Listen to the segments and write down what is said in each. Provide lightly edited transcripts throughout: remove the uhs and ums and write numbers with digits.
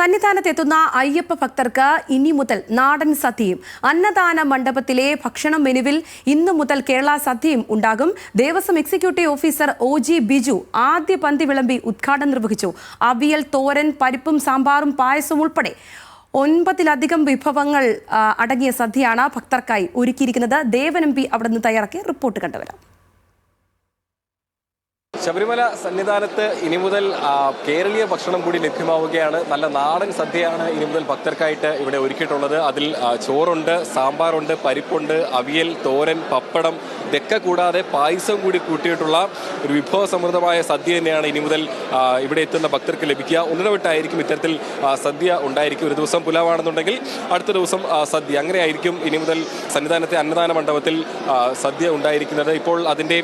സന്നിധാനത്തെത്തുന്ന അയ്യപ്പ ഭക്തർക്ക് ഇനി മുതൽ നാടൻ സദ്യയും അന്നദാന മണ്ഡപത്തിലെ ഭക്ഷണ മെനുവിൽ ഇന്നു മുതൽ കേരള സദ്യയും ഉണ്ടാകും. Devaswom executive officer OG Biju ആദ്യ പന്തി വിളമ്പി ഉദ്ഘാടനം നിർവഹിച്ചു. അവിയൽ, തോരൻ, പരിപ്പും സാമ്പാറും പായസവും ഉൾപ്പെടെ 9 വിഭവങ്ങൾ അടങ്ങിയ സദ്യയാണ് ഭക്തർക്കായി ഒരുക്കിയിരിക്കുന്നത്. ദേവൻ MP അവിടെ നിന്ന് തയ്യാറാക്കിയ റിപ്പോർട്ട് കണ്ടുവരാം. ശബരിമല സന്നിധാനത്ത് ഇനി മുതൽ കേരളീയ ഭക്ഷണം കൂടി ലഭ്യമാവുകയാണ്. നല്ല നാടൻ സദ്യയാണ് ഇനി മുതൽ ഭക്തർക്കായിട്ട് ഇവിടെ ഒരുക്കിയിട്ടുള്ളത്. അതിൽ ചോറുണ്ട്, സാമ്പാറുണ്ട്, പരിപ്പുണ്ട്, അവിയൽ, തോരൻ, പപ്പടം ഇതൊക്കെ കൂടാതെ പായസം കൂടി കൂട്ടിയിട്ടുള്ള ഒരു വിഭവസമൃദ്ധമായ സദ്യ തന്നെയാണ് ഇനി മുതൽ ഇവിടെ എത്തുന്ന ഭക്തർക്ക് ലഭിക്കുക. ഒന്നിടവിട്ടായിരിക്കും ഇത്തരത്തിൽ സദ്യ ഉണ്ടായിരിക്കും. ഒരു ദിവസം പുലാവാണെന്നുണ്ടെങ്കിൽ അടുത്ത ദിവസം സദ്യ, അങ്ങനെയായിരിക്കും ഇനി മുതൽ സന്നിധാനത്തെ അന്നദാന മണ്ഡപത്തിൽ സദ്യ ഉണ്ടായിരിക്കുന്നത്. ഇപ്പോൾ അതിൻ്റെ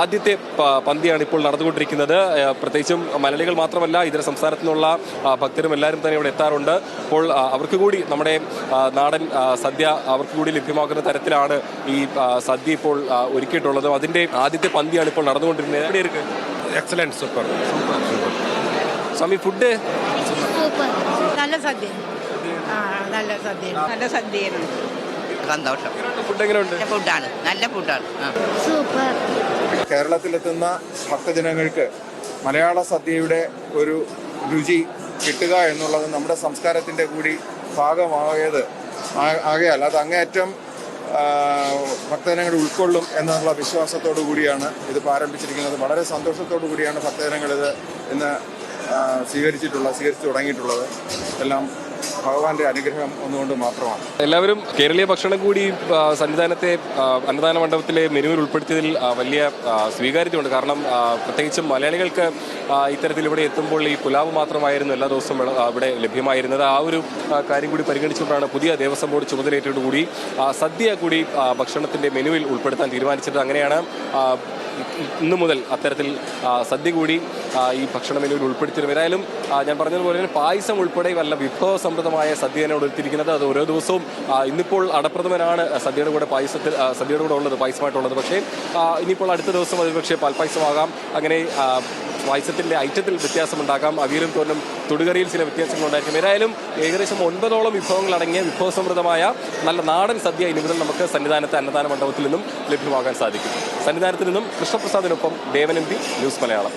ആദ്യത്തെ പന്തിയാണ് ഇപ്പോൾ നടന്നുകൊണ്ടിരിക്കുന്നത്. പ്രത്യേകിച്ചും മലയാളികൾ മാത്രമല്ല, ഇതര സംസ്ഥാനത്തു നിന്നുള്ള ഭക്തരും എല്ലാവരും തന്നെ ഇവിടെ എത്താറുണ്ട്. അപ്പോൾ അവർക്ക് കൂടി നമ്മുടെ നാടൻ സദ്യ അവർക്ക് കൂടി ലഭ്യമാക്കുന്ന തരത്തിലാണ് ഈ സദ്യ ഇപ്പോൾ ഒരുക്കിയിട്ടുള്ളത്. അതിൻ്റെ ആദ്യത്തെ പന്തിയാണ് ഇപ്പോൾ നടന്നുകൊണ്ടിരുന്നത്. എവിടെയൊക്കെ എക്സലന്റ്, സൂപ്പർ സൂപ്പർ. സ്വാമി, ഫുഡ് നല്ല സദ്യ, നല്ല സദ്യ, നല്ല സദ്യയാണ്. സന്തോഷം. ഫുഡ് എങ്ങനെയുണ്ട്? ഫുഡാണ്, നല്ല ഫുഡാണ്, സൂപ്പർ. കേരളത്തിലെത്തുന്ന ഭക്തജനങ്ങൾക്ക് മലയാള സദ്യയുടെ ഒരു രുചി കിട്ടുക എന്നുള്ളത് നമ്മുടെ സംസ്കാരത്തിൻ്റെ കൂടി ഭാഗമായത് ആകയാൽ അത് അങ്ങേയറ്റം ഭക്തജനങ്ങൾ ഉൾക്കൊള്ളും എന്നുള്ള വിശ്വാസത്തോടു കൂടിയാണ് ഇത് ആരംഭിച്ചിരിക്കുന്നത്. വളരെ സന്തോഷത്തോടു കൂടിയാണ് ഭക്തജനങ്ങൾ ഇത് ഇന്ന് സ്വീകരിച്ചു തുടങ്ങിയിട്ടുള്ളത്. എല്ലാം ഭഗവാന്റെ അനുഗ്രഹം ഒന്നുകൊണ്ട് മാത്രമാണ്. എല്ലാവരും കേരളീയ ഭക്ഷണം കൂടി സന്നിധാനത്തെ അന്നദാന മണ്ഡപത്തിലെ മെനുവിൽ ഉൾപ്പെടുത്തിയതിൽ വലിയ സ്വീകാര്യതയുണ്ട്. കാരണം പ്രത്യേകിച്ചും മലയാളികൾക്ക് ഇത്തരത്തിൽ ഇവിടെ എത്തുമ്പോൾ ഈ പുലാവ് മാത്രമായിരുന്നു എല്ലാ ദിവസവും ഇവിടെ ലഭ്യമായിരുന്നത്. ആ ഒരു കാര്യം കൂടി പരിഗണിച്ചുകൊണ്ടാണ് പുതിയ ദേവസ്വം ബോർഡ് ചുമതലയേറ്റോടുകൂടി സദ്യ കൂടി ഭക്ഷണത്തിൻ്റെ മെനുവിൽ ഉൾപ്പെടുത്താൻ തീരുമാനിച്ചത്. അങ്ങനെയാണ് ഇന്നു മുതൽ അത്തരത്തിൽ സദ്യ കൂടി ഈ ഭക്ഷണ മെനുവിൽ ഉൾപ്പെടുത്തിയിരുന്നു. ഏതായാലും ഞാൻ പറഞ്ഞതുപോലെ തന്നെ പായസം ഉൾപ്പെടെ വല്ല വിഭവസമൃദ്ധമായ സദ്യയാണ് ഉൾപ്പെടുത്തിയിരിക്കുന്നത്. അത് ഓരോ ദിവസവും ഇന്നിപ്പോൾ അടപ്രഥമനാണ് സദ്യയുടെ കൂടെ ഉള്ളത്, പായസമായിട്ടുള്ളത്. പക്ഷേ ഇനിയിപ്പോൾ അടുത്ത ദിവസം അത് പക്ഷേ പാൽപ്പായസമാകാം. അങ്ങനെ പായസത്തിൻ്റെ ഐറ്റത്തിൽ വ്യത്യാസമുണ്ടാക്കാം. അവിയലും തോരനും തൊടുകറിയിൽ ചില വ്യത്യാസങ്ങളുണ്ടായിരിക്കും. ഏതായാലും ഏകദേശം 9 വിഭവങ്ങൾ അടങ്ങിയ വിഭവസമൃദ്ധമായ നല്ല നാടൻ സദ്യ ഇനി മുതൽ നമുക്ക് സന്നിധാനത്തെ അന്നദാന മണ്ഡപത്തിൽ നിന്നും ലഭ്യമാകാൻ സാധിക്കും. സന്നിധാനത്തിൽ നിന്നും കൃഷ്ണപ്രസാദിനൊപ്പം ദേവൻ MP, ന്യൂസ് മലയാളം.